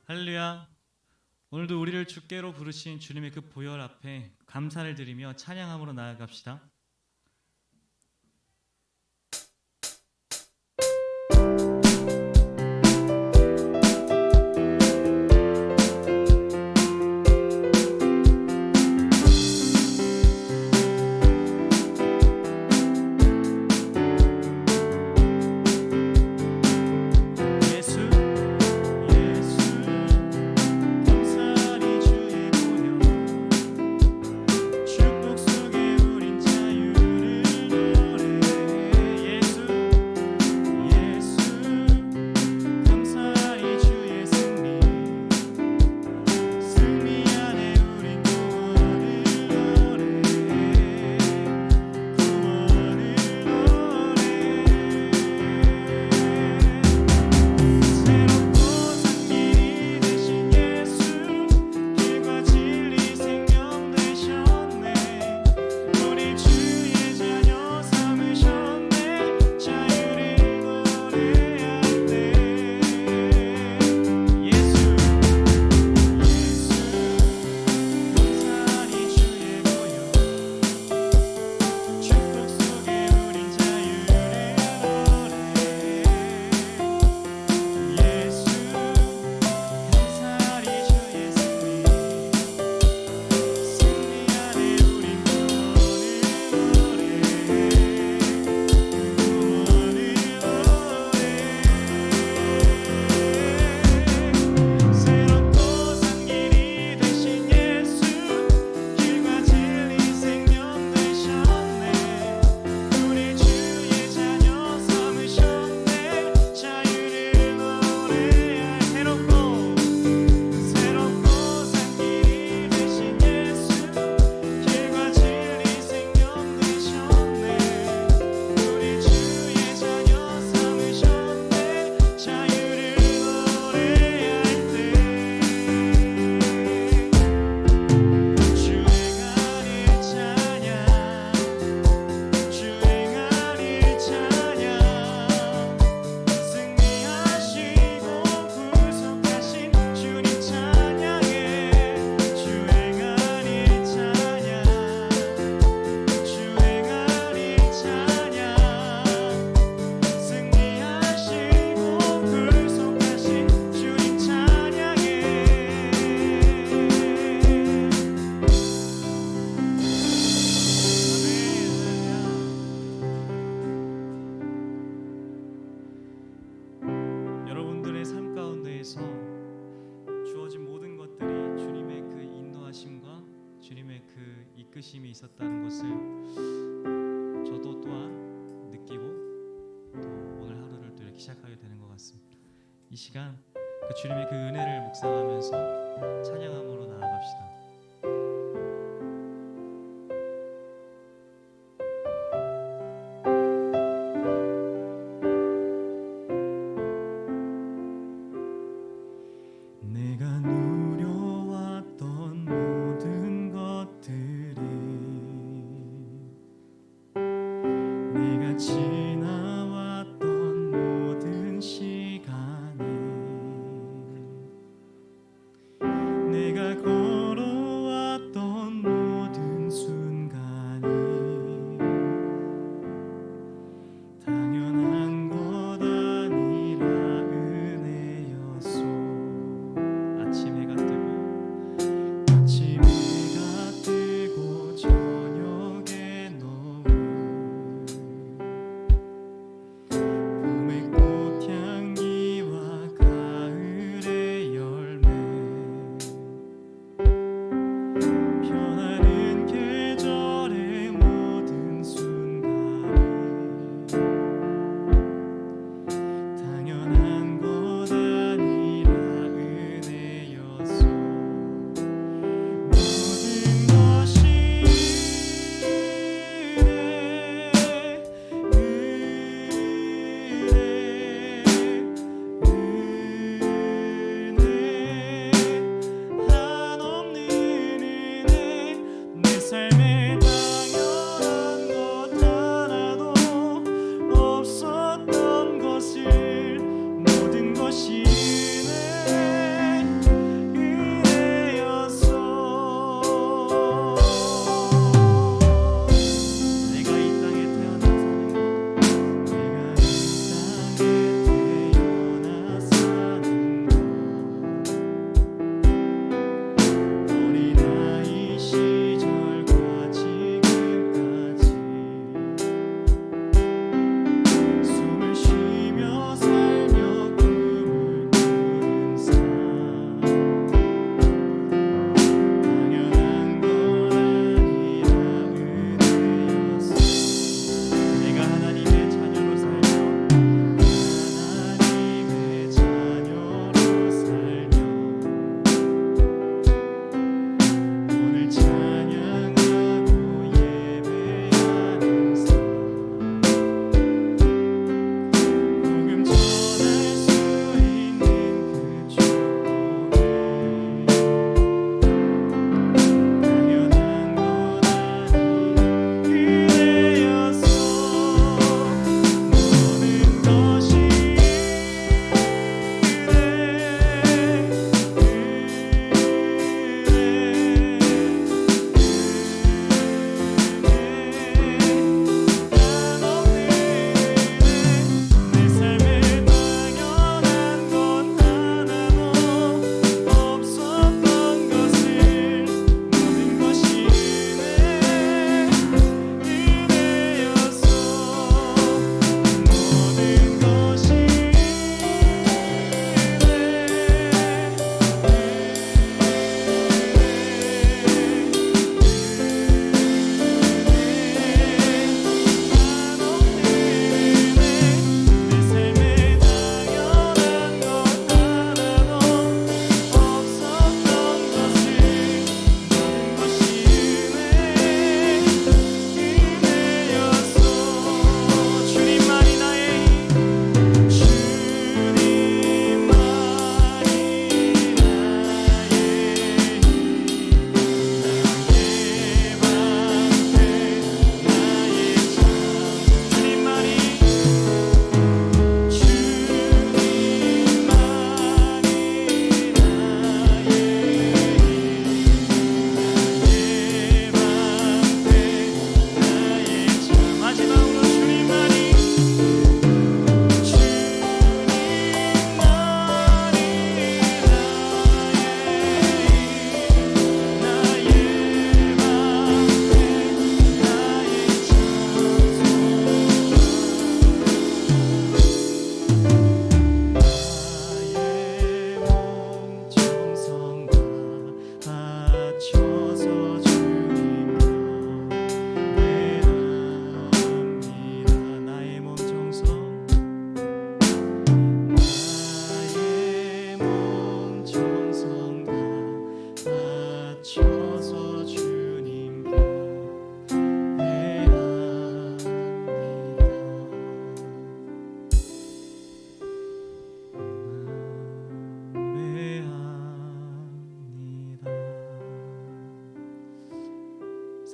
할렐루야. 오늘도 우리를 주께로 부르신 주님의 그 보혈 앞에 감사를 드리며 찬양함으로 나아갑시다. 여러분들의 삶 가운데에서 주어진 모든 것들이 주님의 그 인도하심과 주님의 그 이끄심이 있었다는 것을 저도 또한 느끼고 또 오늘 하루를 또 이렇게 시작하게 되는 것 같습니다. 이 시간 그 주님의 그 은혜를 묵상하면서 찬양함으로 나아갑시다. 내가 누려왔던 모든 것들이 내가 지나왔던 모든 시간이 내가 걸어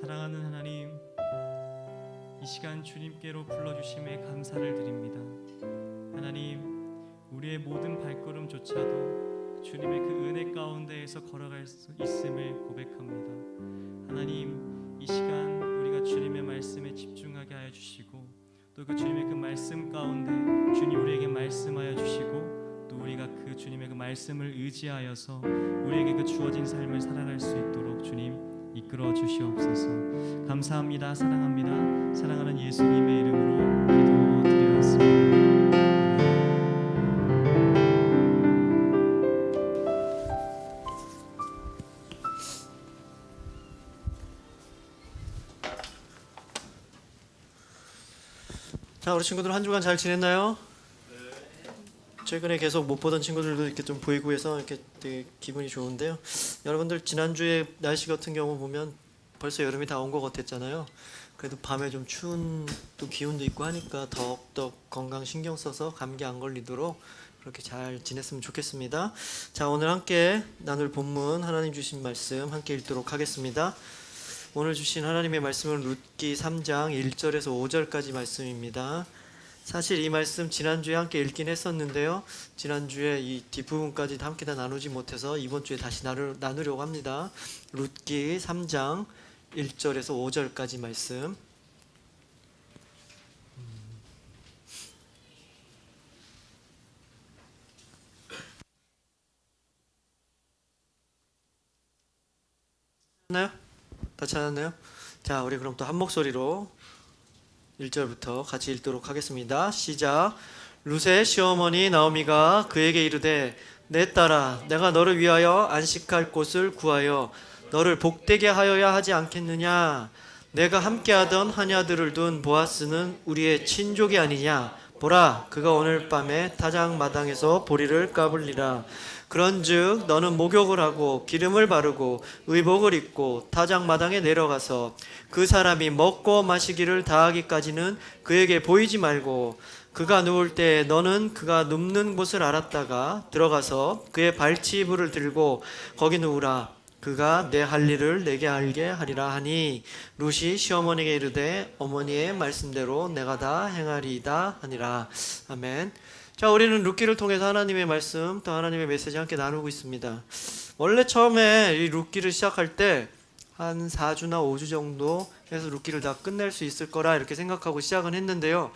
사랑하는 하나님, 이 시간 주님께로 불러주심에 감사를 드립니다. 하나님, 우리의 모든 발걸음조차도 주님의 그 은혜 가운데에서 걸어갈 수 있음을 고백합니다. 하나님, 이 시간 우리가 주님의 말씀에 집중하게 하여 주시고, 또 그 주님의 그 말씀 가운데 주님 우리에게 말씀하여 주시고, 또 우리가 그 주님의 그 말씀을 의지하여서 우리에게 그 주어진 삶을 살아갈 수 있도록 주님 이끌어 주시옵소서. 감사합니다. 사랑합니다. 사랑하는 예수님의 이름으로 기도드렸습니다. 자, 우리 친구들 한 주간 잘 지냈나요? 최근에 계속 못 보던 친구들도 이렇게 좀 보이고 해서 이렇게 되게 기분이 좋은데요. 여러분들 지난주에 날씨 같은 경우 보면 벌써 여름이 다 온 것 같았잖아요. 그래도 밤에 좀 추운 또 기온도 있고 하니까 더욱더 건강 신경 써서 감기 안 걸리도록 그렇게 잘 지냈으면 좋겠습니다. 자, 오늘 함께 나눌 본문 하나님 주신 말씀 함께 읽도록 하겠습니다. 오늘 주신 하나님의 말씀은 룻기 3장 1절에서 5절까지 말씀입니다. 사실 이 말씀 지난주에 함께 읽긴 했었는데요. 지난주에 이 뒷부분까지 함께 다 나누지 못해서 이번 주에 다시 나누려고 합니다. 룻기 3장 1절에서 5절까지 말씀. 찾았나요? 다 찾았나요? 자, 우리 그럼 또 한 목소리로 1절부터 같이 읽도록 하겠습니다. 시작. 룻의 시어머니 나오미가 그에게 이르되 내 딸아, 내가 너를 위하여 안식할 곳을 구하여 너를 복되게 하여야 하지 않겠느냐? 내가 함께하던 하냐들을 둔 보아스는 우리의 친족이 아니냐? 보라, 그가 오늘 밤에 타작 마당에서 보리를 까불리라. 그런즉 너는 목욕을 하고 기름을 바르고 의복을 입고 타작 마당에 내려가서 그 사람이 먹고 마시기를 다하기까지는 그에게 보이지 말고, 그가 누울 때 너는 그가 눕는 곳을 알았다가 들어가서 그의 발치이불을 들고 거기 누우라. 그가 내 할 일을 내게 알게 하리라 하니, 룻이 시어머니에게 이르되 어머니의 말씀대로 내가 다 행하리이다 하니라. 아멘. 자, 우리는 룻기를 통해서 하나님의 말씀 또 하나님의 메시지 함께 나누고 있습니다. 원래 처음에 이 룻기를 시작할 때 한 4주나 5주 정도 해서 룻기를 다 끝낼 수 있을 거라 이렇게 생각하고 시작은 했는데요.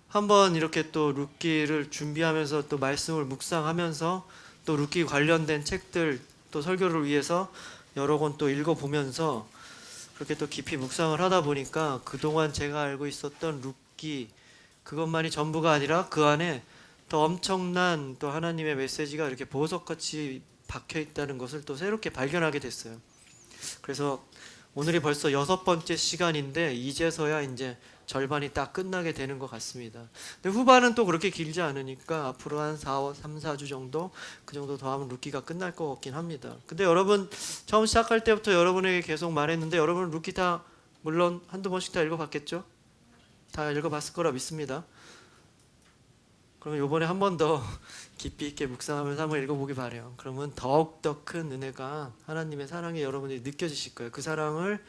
한번 이렇게 또 룻기를 준비하면서 또 말씀을 묵상하면서 또 룻기 관련된 책들 또 설교를 위해서 여러 권 또 읽어보면서 그렇게 또 깊이 묵상을 하다 보니까 그동안 제가 알고 있었던 룻기 그것만이 전부가 아니라 그 안에 더 엄청난 또 하나님의 메시지가 이렇게 보석같이 박혀 있다는 것을 또 새롭게 발견하게 됐어요. 그래서 오늘이 벌써 6번째 시간인데 이제서야 이제 절반이 딱 끝나게 되는 것 같습니다. 근데 후반은 또 그렇게 길지 않으니까 앞으로 한 3, 4주 정도 그 정도 더 하면 룻기가 끝날 것 같긴 합니다. 근데 여러분 처음 시작할 때부터 여러분에게 계속 말했는데 여러분 룻기 다 물론 한두 번씩 다 읽어봤겠죠? 다 읽어봤을 거라 믿습니다. 그러면 이번에 한 번 더 깊이 있게 묵상하면서 한번 읽어보기 바래요. 그러면 더욱더 큰 은혜가 하나님의 사랑이 여러분들이 느껴지실 거예요. 그 사랑을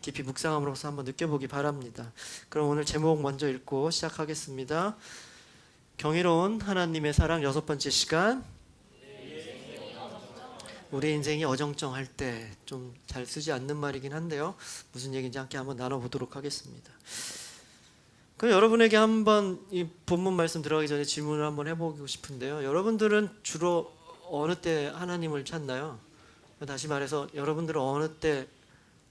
깊이 묵상함으로써 한번 느껴보기 바랍니다. 그럼 오늘 제목 먼저 읽고 시작하겠습니다. 경이로운 하나님의 사랑 6번째 시간. 우리 인생이 어정쩡할 때 좀 잘 쓰지 않는 말이긴 한데요. 무슨 얘기인지 함께 한번 나눠보도록 하겠습니다. 그럼 여러분에게 한번 이 본문 말씀 들어가기 전에 질문을 한번 해보고 싶은데요. 여러분들은 주로 어느 때 하나님을 찾나요? 다시 말해서 여러분들은 어느 때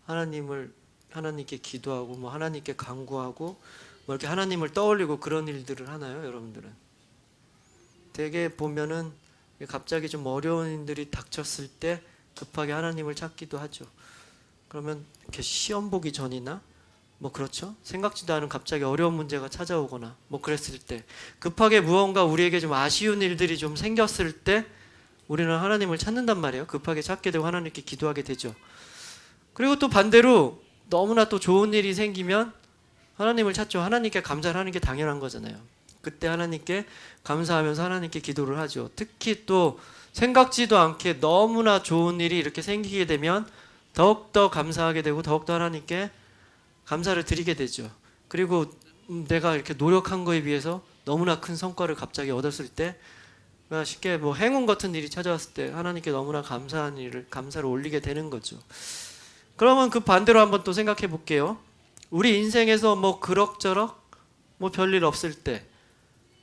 하나님께 기도하고 뭐 하나님께 간구하고 뭐 이렇게 하나님을 떠올리고 그런 일들을 하나요? 여러분들은 되게 보면은 갑자기 좀 어려운 일들이 닥쳤을 때 급하게 하나님을 찾기도 하죠. 그러면 이렇게 시험 보기 전이나 뭐 그렇죠? 생각지도 않은 갑자기 어려운 문제가 찾아오거나 뭐 그랬을 때 급하게 무언가 우리에게 좀 아쉬운 일들이 좀 생겼을 때 우리는 하나님을 찾는단 말이에요. 급하게 찾게 되고 하나님께 기도하게 되죠. 그리고 또 반대로 너무나 또 좋은 일이 생기면 하나님을 찾죠. 하나님께 감사를 하는 게 당연한 거잖아요. 그때 하나님께 감사하면서 하나님께 기도를 하죠. 특히 또 생각지도 않게 너무나 좋은 일이 이렇게 생기게 되면 더욱더 감사하게 되고 더욱더 하나님께 감사를 드리게 되죠. 그리고 내가 이렇게 노력한 거에 비해서 너무나 큰 성과를 갑자기 얻었을 때, 쉽게 뭐 행운 같은 일이 찾아왔을 때 하나님께 너무나 감사를 올리게 되는 거죠. 그러면 그 반대로 한번 또 생각해 볼게요. 우리 인생에서 뭐 그럭저럭 뭐 별일 없을 때,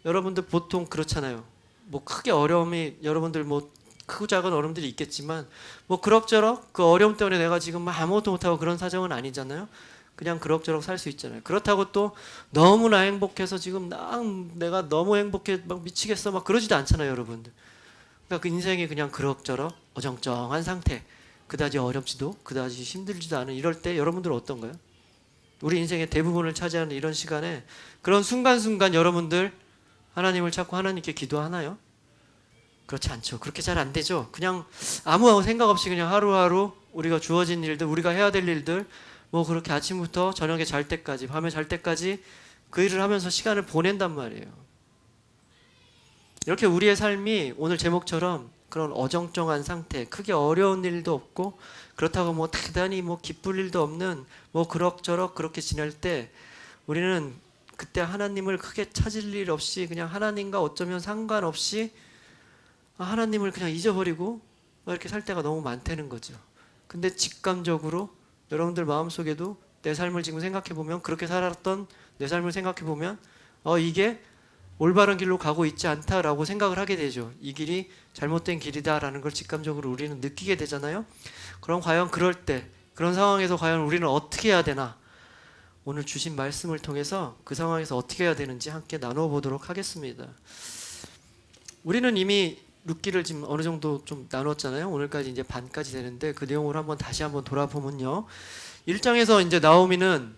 여러분들 보통 그렇잖아요. 뭐 크게 어려움이, 여러분들 뭐 크고 작은 어려움들이 있겠지만 뭐 그럭저럭 그 어려움 때문에 내가 지금 막 아무것도 못하고 그런 사정은 아니잖아요. 그냥 그럭저럭 살 수 있잖아요. 그렇다고 또 너무나 행복해서 지금 내가 너무 행복해 막 미치겠어 막 그러지도 않잖아요, 여러분들. 그러니까 그 인생이 그냥 그럭저럭 어정쩡한 상태, 그다지 어렵지도 그다지 힘들지도 않은 이럴 때 여러분들은 어떤가요? 우리 인생의 대부분을 차지하는 이런 시간에 그런 순간순간 여러분들 하나님을 찾고 하나님께 기도하나요? 그렇지 않죠. 그렇게 잘 안 되죠. 그냥 아무 생각 없이 그냥 하루하루 우리가 주어진 일들, 우리가 해야 될 일들, 뭐 그렇게 아침부터 저녁에 잘 때까지, 밤에 잘 때까지 그 일을 하면서 시간을 보낸단 말이에요. 이렇게 우리의 삶이 오늘 제목처럼 그런 어정쩡한 상태, 크게 어려운 일도 없고 그렇다고 뭐 대단히 뭐 기쁠 일도 없는 뭐 그럭저럭 그렇게 지낼 때, 우리는 그때 하나님을 크게 찾을 일 없이 그냥 하나님과 어쩌면 상관없이 하나님을 그냥 잊어버리고 이렇게 살 때가 너무 많다는 거죠. 근데 직감적으로 여러분들 마음속에도 내 삶을 지금 생각해보면, 그렇게 살았던 내 삶을 생각해보면 이게 올바른 길로 가고 있지 않다라고 생각을 하게 되죠. 이 길이 잘못된 길이다라는 걸 직감적으로 우리는 느끼게 되잖아요. 그럼 과연 그럴 때, 그런 상황에서 과연 우리는 어떻게 해야 되나, 오늘 주신 말씀을 통해서 그 상황에서 어떻게 해야 되는지 함께 나누어 보도록 하겠습니다. 우리는 이미 룻기를 지금 어느 정도 좀 나눴잖아요. 오늘까지 이제 반까지 되는데 그 내용을 다시 한번 돌아보면요. 1장에서 이제 나오미는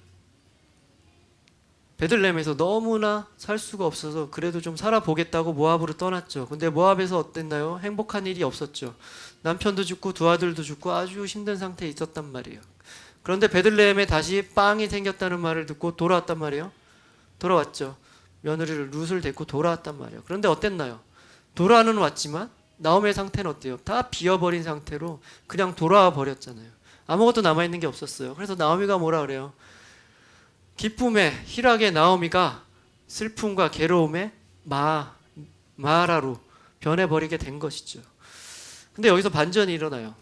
베들레헴에서 너무나 살 수가 없어서 그래도 좀 살아보겠다고 모압으로 떠났죠. 근데 모압에서 어땠나요? 행복한 일이 없었죠. 남편도 죽고 두 아들도 죽고 아주 힘든 상태에 있었단 말이에요. 그런데 베들레헴에 다시 빵이 생겼다는 말을 듣고 돌아왔단 말이에요. 돌아왔죠. 며느리를 룻을 데리고 돌아왔단 말이에요. 그런데 어땠나요? 돌아는 왔지만 나오미의 상태는 어때요? 다 비어버린 상태로 그냥 돌아와 버렸잖아요. 아무것도 남아있는 게 없었어요. 그래서 나오미가 뭐라 그래요? 기쁨의 희락의 나오미가 슬픔과 괴로움의 마라로 변해버리게 된 것이죠. 근데 여기서 반전이 일어나요.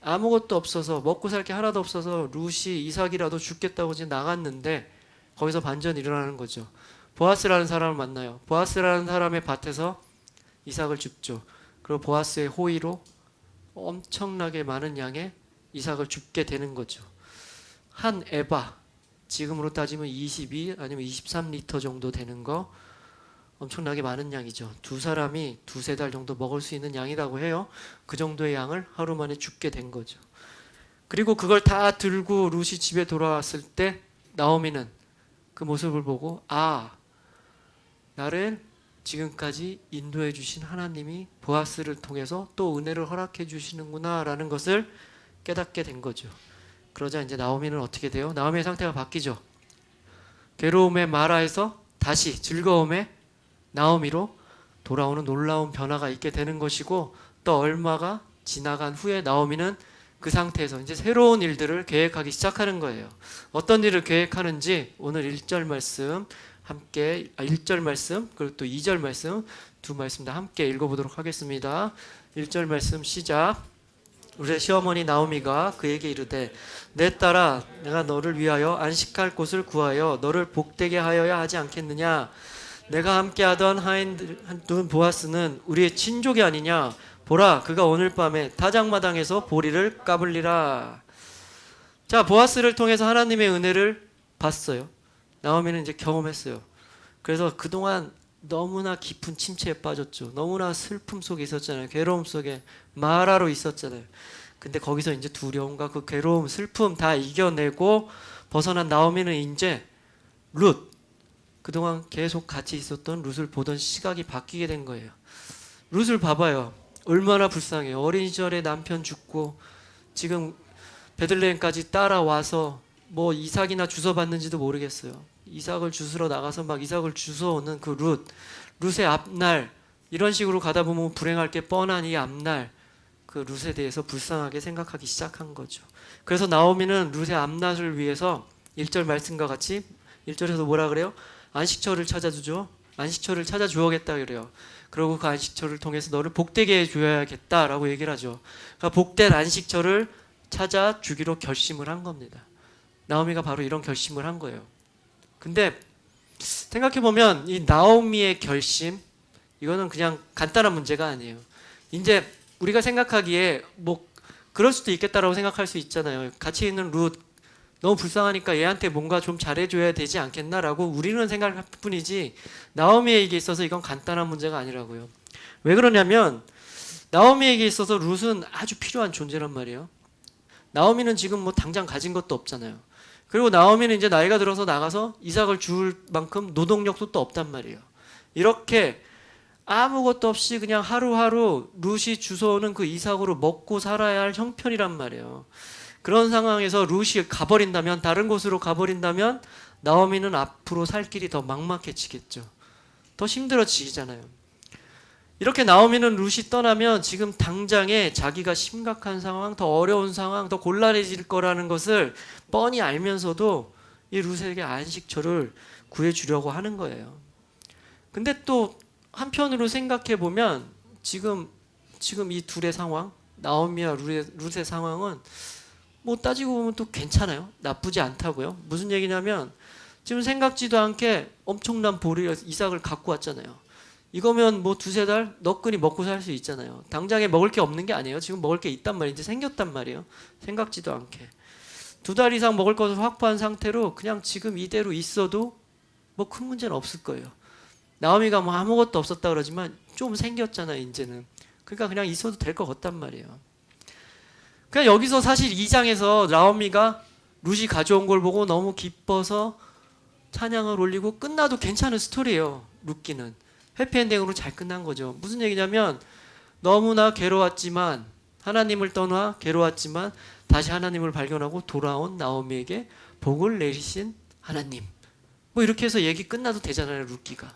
아무것도 없어서, 먹고 살 게 하나도 없어서 룻이 이삭이라도 죽겠다고 지금 나갔는데 거기서 반전이 일어나는 거죠. 보아스라는 사람을 만나요. 보아스라는 사람의 밭에서 이삭을 줍죠. 그리고 보아스의 호의로 엄청나게 많은 양의 이삭을 줍게 되는 거죠. 한 에바, 지금으로 따지면 22 아니면 23리터 정도 되는 거, 엄청나게 많은 양이죠. 두 사람이 두세 달 정도 먹을 수 있는 양이라고 해요. 그 정도의 양을 하루 만에 줍게 된 거죠. 그리고 그걸 다 들고 룻이 집에 돌아왔을 때 나오미는 그 모습을 보고, 나를 지금까지 인도해 주신 하나님이 보아스를 통해서 또 은혜를 허락해 주시는구나 라는 것을 깨닫게 된 거죠. 그러자 이제 나오미는 어떻게 돼요? 나오미의 상태가 바뀌죠. 괴로움의 마라에서 다시 즐거움의 나오미로 돌아오는 놀라운 변화가 있게 되는 것이고, 또 얼마가 지나간 후에 나오미는 그 상태에서 이제 새로운 일들을 계획하기 시작하는 거예요. 어떤 일을 계획하는지 오늘 1절 말씀 함께 1절 말씀 그리고 또 2절 말씀 두 말씀 다 함께 읽어보도록 하겠습니다. 1절 말씀 시작. 우리 시어머니 나오미가 그에게 이르되 내 딸아 내가 너를 위하여 안식할 곳을 구하여 너를 복되게 하여야 하지 않겠느냐. 내가 함께하던 하인 보아스는 우리의 친족이 아니냐. 보라 그가 오늘 밤에 타작마당에서 보리를 까불리라. 자, 보아스를 통해서 하나님의 은혜를 봤어요. 나오미는 이제 경험했어요. 그래서 그동안 너무나 깊은 침체에 빠졌죠. 너무나 슬픔 속에 있었잖아요. 괴로움 속에 마라로 있었잖아요. 근데 거기서 이제 두려움과 그 괴로움, 슬픔 다 이겨내고 벗어난 나오미는 이제 룻, 그동안 계속 같이 있었던 룻을 보던 시각이 바뀌게 된 거예요. 룻을 봐봐요. 얼마나 불쌍해요. 어린 시절에 남편 죽고 지금 베들레헴까지 따라와서 뭐 이삭이나 주워 받는지도 모르겠어요. 이삭을 주스러 나가서 막 이삭을 주워오는 그 룻의 앞날, 이런 식으로 가다 보면 불행할 게 뻔한 이 앞날, 그 룻에 대해서 불쌍하게 생각하기 시작한 거죠. 그래서 나오미는 룻의 앞날을 위해서 1절 말씀과 같이 1절에서 뭐라 그래요? 안식처를 찾아주죠. 안식처를 찾아 주어겠다 그래요. 그리고 그 안식처를 통해서 너를 복되게 해줘야겠다라고 얘기를 하죠. 그러니까 복된 안식처를 찾아 주기로 결심을 한 겁니다. 나오미가 바로 이런 결심을 한 거예요. 근데 생각해 보면 이 나오미의 결심, 이거는 그냥 간단한 문제가 아니에요. 이제 우리가 생각하기에 뭐 그럴 수도 있겠다라고 생각할 수 있잖아요. 같이 있는 룻 너무 불쌍하니까 얘한테 뭔가 좀 잘해줘야 되지 않겠나라고 우리는 생각할 뿐이지 나오미에게 있어서 이건 간단한 문제가 아니라고요. 왜 그러냐면 나오미에게 있어서 룻은 아주 필요한 존재란 말이에요. 나오미는 지금 뭐 당장 가진 것도 없잖아요. 그리고 나오미는 이제 나이가 들어서 나가서 이삭을 줄 만큼 노동력도 또 없단 말이에요. 이렇게 아무것도 없이 그냥 하루하루 룻이 주워오는 그 이삭으로 먹고 살아야 할 형편이란 말이에요. 그런 상황에서 룻이 가버린다면, 다른 곳으로 가버린다면 나오미는 앞으로 살 길이 더 막막해지겠죠. 더 힘들어지잖아요. 이렇게 나오미는 룻이 떠나면 지금 당장에 자기가 심각한 상황, 더 어려운 상황, 더 곤란해질 거라는 것을 뻔히 알면서도 이 룻에게 안식처를 구해주려고 하는 거예요. 근데 또 한편으로 생각해 보면 지금 이 둘의 상황, 나오미와 룻의 상황은 뭐 따지고 보면 또 괜찮아요. 나쁘지 않다고요. 무슨 얘기냐면 지금 생각지도 않게 엄청난 보리 이삭을 갖고 왔잖아요. 이거면 뭐 두세 달 너끈히 먹고 살 수 있잖아요. 당장에 먹을 게 없는 게 아니에요. 지금 먹을 게 있단 말이에요. 이제 생겼단 말이에요. 생각지도 않게. 2달 이상 먹을 것을 확보한 상태로 그냥 지금 이대로 있어도 뭐 큰 문제는 없을 거예요. 나오미가 뭐 아무것도 없었다 그러지만 좀 생겼잖아요. 이제는. 그러니까 그냥 있어도 될 것 같단 말이에요. 그냥 여기서 사실 2장에서 나오미가 룻이 가져온 걸 보고 너무 기뻐서 찬양을 올리고 끝나도 괜찮은 스토리예요. 룻기는 해피엔딩으로 잘 끝난 거죠. 무슨 얘기냐면 너무나 괴로웠지만 하나님을 떠나 괴로웠지만 다시 하나님을 발견하고 돌아온 나오미에게 복을 내리신 하나님, 뭐 이렇게 해서 얘기 끝나도 되잖아요. 룻기가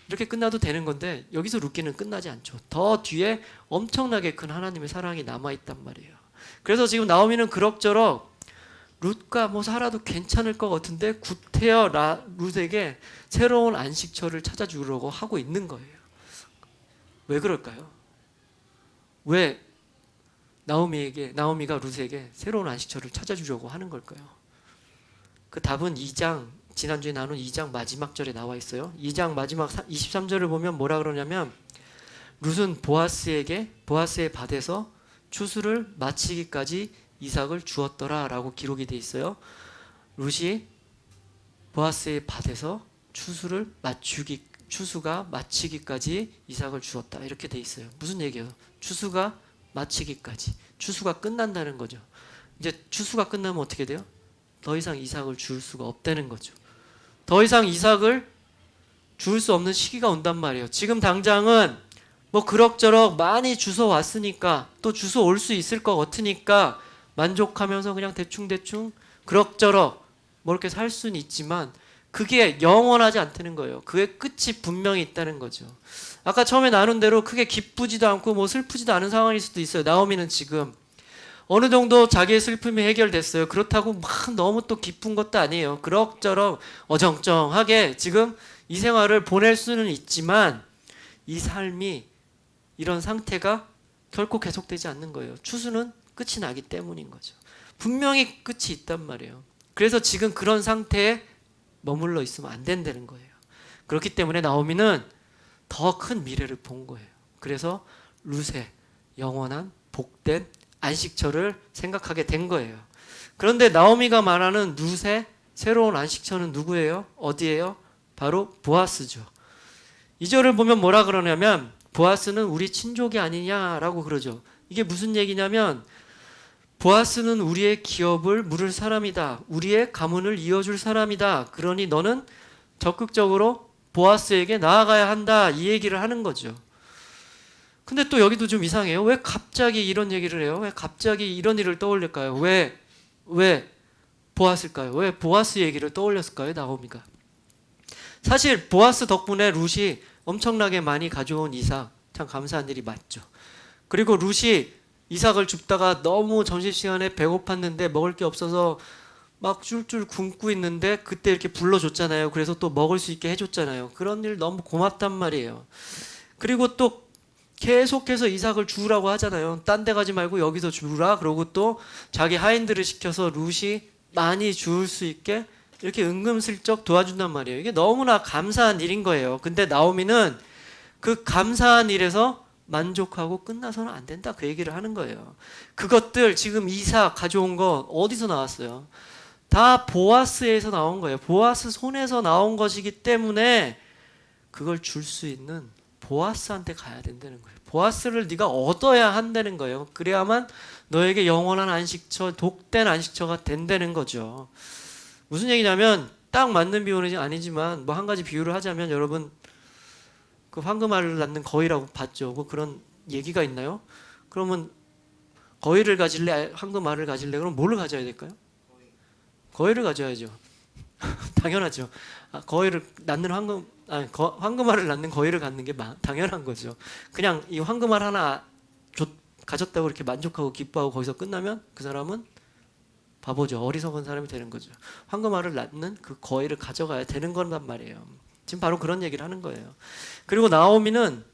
이렇게 끝나도 되는 건데 여기서 룻기는 끝나지 않죠. 더 뒤에 엄청나게 큰 하나님의 사랑이 남아있단 말이에요. 그래서 지금 나오미는 그럭저럭 룻과 뭐 살아도 괜찮을 것 같은데 구태여 룻에게 새로운 안식처를 찾아주려고 하고 있는 거예요. 왜 그럴까요? 왜 나오미가 룻에게 새로운 안식처를 찾아주려고 하는 걸까요? 그 답은 2장, 지난주에 나눈 2장 마지막 절에 나와 있어요. 2장 마지막 23절을 보면 뭐라 그러냐면 룻은 보아스의 밭에서 추수를 마치기까지 이삭을 주었더라 라고 기록이 돼 있어요. 룻이 보아스의 밭에서 추수가 마치기까지 이삭을 주었다 이렇게 돼 있어요. 무슨 얘기예요? 추수가 마치기까지, 추수가 끝난다는 거죠. 이제 추수가 끝나면 어떻게 돼요? 더 이상 이삭을 줄 수가 없다는 거죠. 더 이상 이삭을 줄 수 없는 시기가 온단 말이에요. 지금 당장은 뭐 그럭저럭 많이 주워 왔으니까 또 주워 올 수 있을 것 같으니까 만족하면서 그냥 대충 그럭저럭 뭐 이렇게 살 수는 있지만 그게 영원하지 않다는 거예요. 그의 끝이 분명히 있다는 거죠. 아까 처음에 나눈 대로 크게 기쁘지도 않고 뭐 슬프지도 않은 상황일 수도 있어요. 나오미는 지금 어느 정도 자기의 슬픔이 해결됐어요. 그렇다고 막 너무 또 기쁜 것도 아니에요. 그럭저럭 어정쩡하게 지금 이 생활을 보낼 수는 있지만 이 삶이 이런 상태가 결코 계속되지 않는 거예요. 추수는 끝이 나기 때문인 거죠. 분명히 끝이 있단 말이에요. 그래서 지금 그런 상태에 머물러 있으면 안 된다는 거예요. 그렇기 때문에 나오미는 더 큰 미래를 본 거예요. 그래서 룻의 영원한 복된 안식처를 생각하게 된 거예요. 그런데 나오미가 말하는 룻의 새로운 안식처는 누구예요? 어디예요? 바로 보아스죠. 2절을 보면 뭐라 그러냐면 보아스는 우리 친족이 아니냐라고 그러죠. 이게 무슨 얘기냐면 보아스는 우리의 기업을 물을 사람이다. 우리의 가문을 이어줄 사람이다. 그러니 너는 적극적으로 보아스에게 나아가야 한다. 이 얘기를 하는 거죠. 근데 또 여기도 좀 이상해요. 왜 갑자기 이런 얘기를 해요? 왜 갑자기 이런 일을 떠올릴까요? 왜 보아스일까요? 왜 보아스 얘기를 떠올렸을까요? 나오미가. 사실 보아스 덕분에 룻이 엄청나게 많이 가져온 이삭, 참 감사한 일이 맞죠. 그리고 룻이 이삭을 줍다가 너무 점심시간에 배고팠는데 먹을 게 없어서 막 쫄쫄 굶고 있는데 그때 이렇게 불러줬잖아요. 그래서 또 먹을 수 있게 해줬잖아요. 그런 일 너무 고맙단 말이에요. 그리고 또 계속해서 이삭을 주라고 하잖아요. 딴 데 가지 말고 여기서 주라. 그러고 또 자기 하인들을 시켜서 룻이 많이 줄 수 있게 이렇게 은근슬쩍 도와준단 말이에요. 이게 너무나 감사한 일인 거예요. 근데 나오미는 그 감사한 일에서 만족하고 끝나서는 안 된다, 그 얘기를 하는 거예요. 그것들 지금 이삭 가져온 거 어디서 나왔어요? 다 보아스에서 나온 거예요. 보아스 손에서 나온 것이기 때문에 그걸 줄 수 있는 보아스한테 가야 된다는 거예요. 보아스를 네가 얻어야 한다는 거예요. 그래야만 너에게 영원한 안식처, 복된 안식처가 된다는 거죠. 무슨 얘기냐면 딱 맞는 비유는 아니지만 뭐 한 가지 비유를 하자면, 여러분 그 황금알을 낳는 거위라고 봤죠. 뭐 그런 얘기가 있나요? 그러면 거위를 가질래, 황금알을 가질래? 그럼 뭐를 가져야 될까요? 거위를 가져야죠. 당연하죠. 거위를 낳는 황금알을 낳는 거위를 갖는 게 당연한 거죠. 그냥 이 황금알 하나 가졌다고 이렇게 만족하고 기뻐하고 거기서 끝나면 그 사람은 바보죠. 어리석은 사람이 되는 거죠. 황금알을 낳는 그 거위를 가져가야 되는 거란 말이에요. 지금 바로 그런 얘기를 하는 거예요. 그리고 나오미는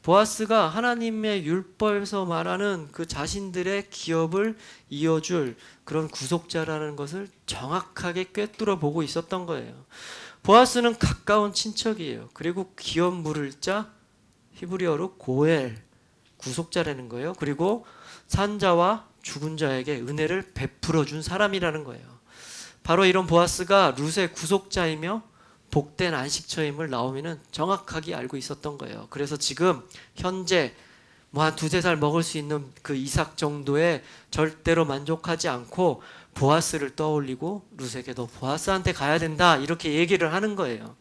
보아스가 하나님의 율법에서 말하는 그 자신들의 기업을 이어줄 그런 구속자라는 것을 정확하게 꿰뚫어 보고 있었던 거예요. 보아스는 가까운 친척이에요. 그리고 기업 물을 자, 히브리어로 고엘, 구속자라는 거예요. 그리고 산자와 죽은 자에게 은혜를 베풀어 준 사람이라는 거예요. 바로 이런 보아스가 룻의 구속자이며 복된 안식처임을 나오미는 정확하게 알고 있었던 거예요. 그래서 지금 현재 뭐 한 두세 살 먹을 수 있는 그 이삭 정도에 절대로 만족하지 않고 보아스를 떠올리고 룻에게 너 보아스한테 가야 된다, 이렇게 얘기를 하는 거예요.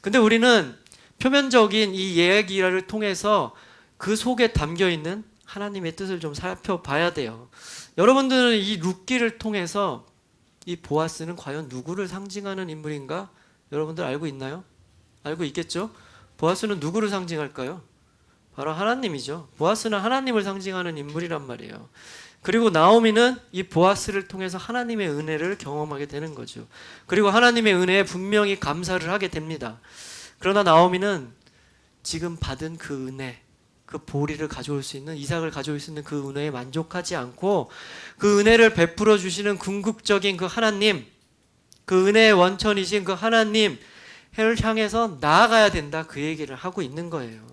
근데 우리는 표면적인 이 이야기를 통해서 그 속에 담겨 있는 하나님의 뜻을 좀 살펴봐야 돼요. 여러분들은 이 룻기를 통해서 이 보아스는 과연 누구를 상징하는 인물인가? 여러분들 알고 있나요? 알고 있겠죠? 보아스는 누구를 상징할까요? 바로 하나님이죠. 보아스는 하나님을 상징하는 인물이란 말이에요. 그리고 나오미는 이 보아스를 통해서 하나님의 은혜를 경험하게 되는 거죠. 그리고 하나님의 은혜에 분명히 감사를 하게 됩니다. 그러나 나오미는 지금 받은 그 은혜, 그 보리를 가져올 수 있는, 이삭을 가져올 수 있는 그 은혜에 만족하지 않고 그 은혜를 베풀어 주시는 궁극적인 그 하나님, 그 은혜의 원천이신 그 하나님을 향해서 나아가야 된다, 그 얘기를 하고 있는 거예요.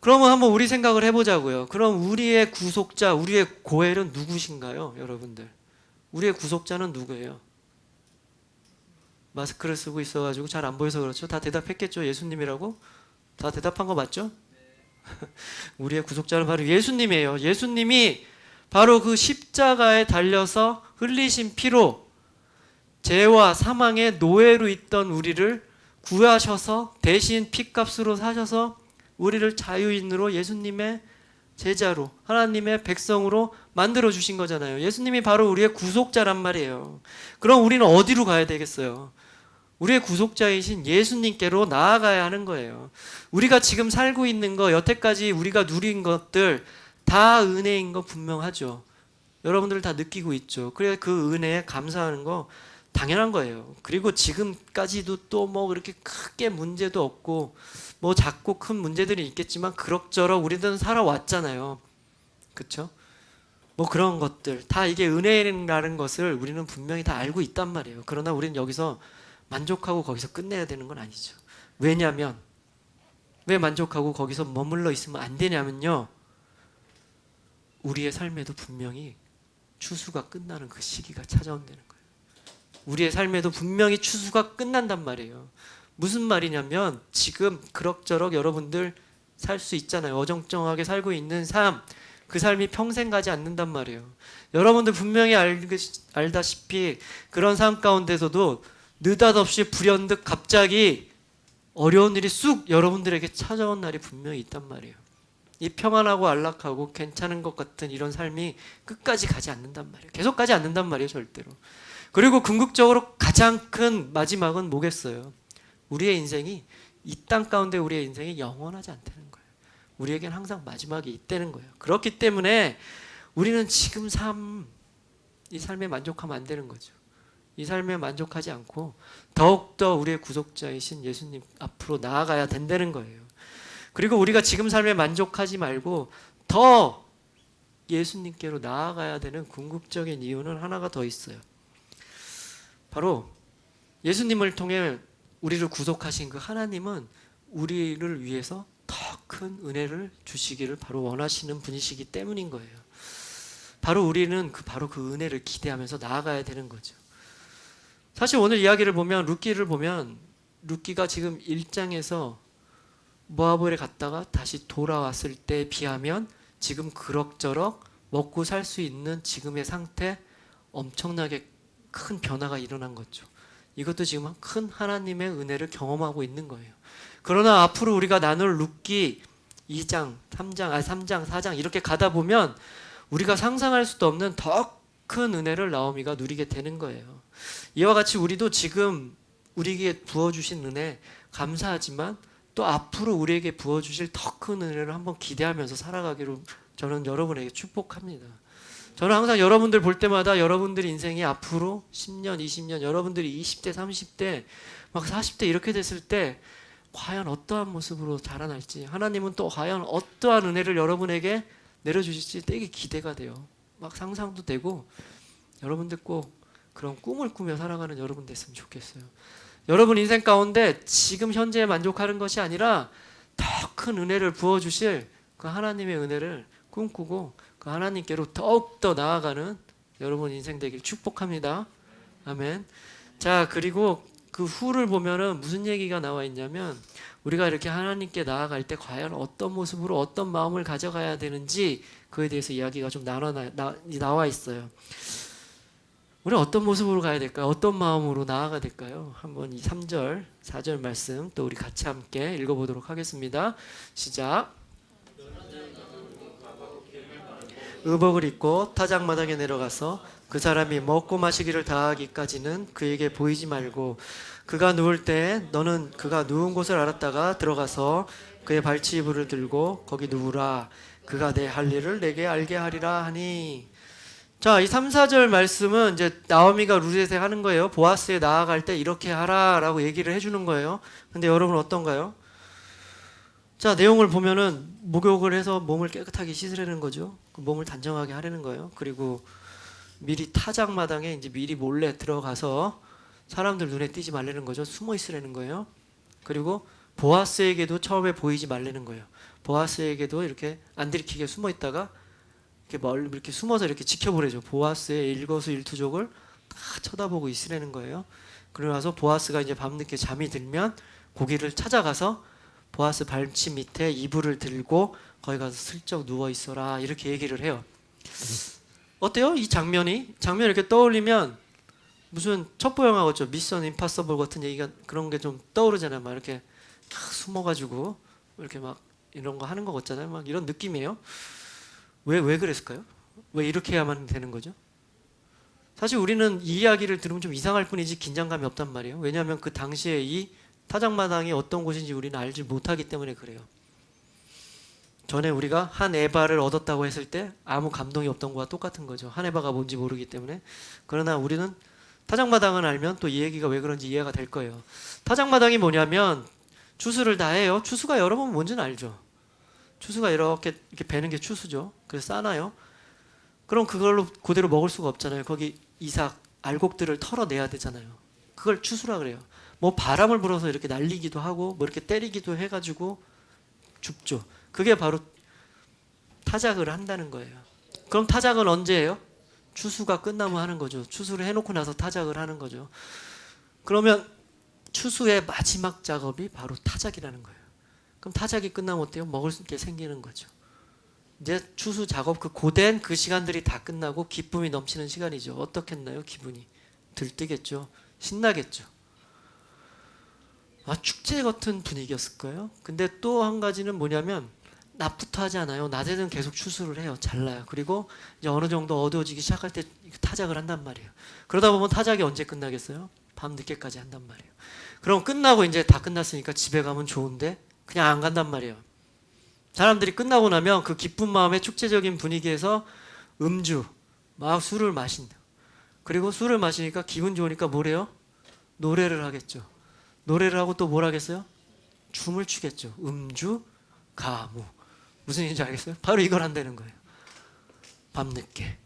그러면 한번 우리 생각을 해보자고요. 그럼 우리의 구속자, 우리의 고엘은 누구신가요, 여러분들? 우리의 구속자는 누구예요? 마스크를 쓰고 있어가지고 잘 안 보여서 그렇죠. 다 대답했겠죠. 예수님이라고? 다 대답한 거 맞죠? 우리의 구속자는 바로 예수님이에요. 예수님이 바로 그 십자가에 달려서 흘리신 피로 죄와 사망의 노예로 있던 우리를 구하셔서 대신 피값으로 사셔서 우리를 자유인으로 예수님의 제자로, 하나님의 백성으로 만들어 주신 거잖아요. 예수님이 바로 우리의 구속자란 말이에요. 그럼 우리는 어디로 가야 되겠어요? 우리의 구속자이신 예수님께로 나아가야 하는 거예요. 우리가 지금 살고 있는 거, 여태까지 우리가 누린 것들 다 은혜인 거 분명하죠. 여러분들 다 느끼고 있죠. 그래, 그 은혜에 감사하는 거 당연한 거예요. 그리고 지금까지도 또 뭐 그렇게 크게 문제도 없고 뭐 작고 큰 문제들이 있겠지만 그럭저럭 우리들은 살아왔잖아요. 그렇죠? 뭐 그런 것들 다 이게 은혜라는 것을 우리는 분명히 다 알고 있단 말이에요. 그러나 우리는 여기서 만족하고 거기서 끝내야 되는 건 아니죠. 왜냐하면 왜 만족하고 거기서 머물러 있으면 안 되냐면요, 우리의 삶에도 분명히 추수가 끝나는 그 시기가 찾아온다는 거예요. 우리의 삶에도 분명히 추수가 끝난단 말이에요. 무슨 말이냐면 지금 그럭저럭 여러분들 살 수 있잖아요. 어정쩡하게 살고 있는 삶, 그 삶이 평생 가지 않는단 말이에요. 여러분들 분명히 알다시피 그런 삶 가운데서도 느닷없이 불현듯 갑자기 어려운 일이 쑥 여러분들에게 찾아온 날이 분명히 있단 말이에요. 이 평안하고 안락하고 괜찮은 것 같은 이런 삶이 끝까지 가지 않는단 말이에요. 계속 가지 않는단 말이에요, 절대로. 그리고 궁극적으로 가장 큰 마지막은 뭐겠어요? 우리의 인생이, 이 땅 가운데 우리의 인생이 영원하지 않다는 거예요. 우리에겐 항상 마지막이 있다는 거예요. 그렇기 때문에 우리는 지금 이 삶에 만족하면 안 되는 거죠. 이 삶에 만족하지 않고 더욱더 우리의 구속자이신 예수님 앞으로 나아가야 된다는 거예요. 그리고 우리가 지금 삶에 만족하지 말고 더 예수님께로 나아가야 되는 궁극적인 이유는 하나가 더 있어요. 바로 예수님을 통해 우리를 구속하신 그 하나님은 우리를 위해서 더 큰 은혜를 주시기를 바로 원하시는 분이시기 때문인 거예요. 바로 우리는 바로 그 은혜를 기대하면서 나아가야 되는 거죠. 사실 오늘 이야기를 보면 룻기를 보면 룻기가 지금 1장에서 모압을에 갔다가 다시 돌아왔을 때에 비하면 지금 그럭저럭 먹고 살 수 있는 지금의 상태 엄청나게 큰 변화가 일어난 거죠. 이것도 지금 큰 하나님의 은혜를 경험하고 있는 거예요. 그러나 앞으로 우리가 나눌 룻기 2장, 3장, 4장 이렇게 가다 보면 우리가 상상할 수도 없는 더 큰 은혜를 나오미가 누리게 되는 거예요. 이와 같이 우리도 지금 우리에게 부어주신 은혜 감사하지만 또 앞으로 우리에게 부어주실 더 큰 은혜를 한번 기대하면서 살아가기로 저는 여러분에게 축복합니다. 저는 항상 여러분들 볼 때마다 여러분들 인생이 앞으로 10년, 20년, 여러분들이 20대, 30대, 막 40대 이렇게 됐을 때 과연 어떠한 모습으로 자라날지, 하나님은 또 과연 어떠한 은혜를 여러분에게 내려주실지 되게 기대가 돼요. 막 상상도 되고 여러분들 꼭 그런 꿈을 꾸며 살아가는 여러분 됐으면 좋겠어요. 여러분 인생 가운데 지금 현재에 만족하는 것이 아니라 더 큰 은혜를 부어주실 그 하나님의 은혜를 꿈꾸고 그 하나님께로 더욱더 나아가는 여러분 인생 되길 축복합니다. 아멘. 자, 그리고 그 후를 보면은 무슨 얘기가 나와 있냐면 우리가 이렇게 하나님께 나아갈 때 과연 어떤 모습으로 어떤 마음을 가져가야 되는지 그에 대해서 이야기가 좀 나와 있어요. 우리 어떤 모습으로 가야 될까요? 어떤 마음으로 나아가야 될까요? 한번 이 3절, 4절 말씀 또 우리 같이 함께 읽어보도록 하겠습니다. 시작. 의복을 입고 타작마당에 내려가서 그 사람이 먹고 마시기를 다하기까지는 그에게 보이지 말고 그가 누울 때 너는 그가 누운 곳을 알았다가 들어가서 그의 발치이불을 들고 거기 누우라. 그가 내 할 일을 내게 알게 하리라 하니. 자, 이 3, 4절 말씀은 이제 나오미가 룻에 하는 거예요. 보아스에 나아갈 때 이렇게 하라라고 얘기를 해주는 거예요. 근데 여러분 어떤가요? 자, 내용을 보면은 목욕을 해서 몸을 깨끗하게 씻으라는 거죠. 몸을 단정하게 하라는 거예요. 그리고 미리 타작마당에 이제 미리 몰래 들어가서 사람들 눈에 띄지 말라는 거죠. 숨어 있으라는 거예요. 그리고 보아스에게도 처음에 보이지 말라는 거예요. 보아스에게도 이렇게 안 들키게 숨어 있다가 이렇게 숨어서 이렇게 지켜보래죠. 보아스의 일거수일투족을 다 쳐다보고 있으라는 거예요. 그러고 나서 보아스가 이제 밤늦게 잠이 들면 고기를 찾아가서 보아스 발치 밑에 이불을 들고 거기 가서 슬쩍 누워 있어라 이렇게 얘기를 해요. 어때요? 이 장면이 이렇게 떠올리면 무슨 첩보 영화 같죠? 미션 임파서블 같은 얘기가 그런 게 좀 떠오르잖아요. 막 이렇게 숨어가지고 이렇게 막 이런 거 하는 거 같잖아요. 막 이런 느낌이에요. 왜 그랬을까요? 왜 이렇게 해야만 되는 거죠? 사실 우리는 이 이야기를 들으면 좀 이상할 뿐이지 긴장감이 없단 말이에요. 왜냐하면 그 당시에 이 타작마당이 어떤 곳인지 우리는 알지 못하기 때문에 그래요. 전에 우리가 한 에바를 얻었다고 했을 때 아무 감동이 없던 거와 똑같은 거죠. 한 에바가 뭔지 모르기 때문에. 그러나 우리는 타작마당을 알면 또 이 얘기가 왜 그런지 이해가 될 거예요. 타작마당이 뭐냐면 추수를 다 해요. 추수가 여러분 뭔지는 알죠. 추수가 이렇게 베는 게 추수죠. 그래서 싸나요. 그럼 그걸로 그대로 먹을 수가 없잖아요. 거기 이삭 알곡들을 털어내야 되잖아요. 그걸 추수라 그래요. 뭐 바람을 불어서 이렇게 날리기도 하고 뭐 이렇게 때리기도 해가지고 줍죠. 그게 바로 타작을 한다는 거예요. 그럼 타작은 언제 해요? 추수가 끝나면 하는 거죠. 추수를 해놓고 나서 타작을 하는 거죠. 그러면 추수의 마지막 작업이 바로 타작이라는 거예요. 그럼 타작이 끝나면 어때요? 먹을 게 생기는 거죠. 이제 추수 작업 그 고된 그 시간들이 다 끝나고 기쁨이 넘치는 시간이죠. 어떻겠나요? 기분이 들뜨겠죠. 신나겠죠. 축제 같은 분위기였을 거예요. 근데 또 한 가지는 뭐냐면 낮부터 하지 않아요. 낮에는 계속 추수를 해요. 잘라요. 그리고 이제 어느 정도 어두워지기 시작할 때 타작을 한단 말이에요. 그러다 보면 타작이 언제 끝나겠어요? 밤 늦게까지 한단 말이에요. 그럼 끝나고 이제 다 끝났으니까 집에 가면 좋은데 그냥 안 간단 말이에요. 사람들이 끝나고 나면 그 기쁜 마음의 축제적인 분위기에서 음주, 막 술을 마신다. 그리고 술을 마시니까 기분 좋으니까 뭐래요? 노래를 하겠죠. 노래를 하고 또 뭘 하겠어요? 춤을 추겠죠. 음주, 가무. 무슨 얘기인지 알겠어요? 바로 이걸 한다는 거예요. 밤늦게.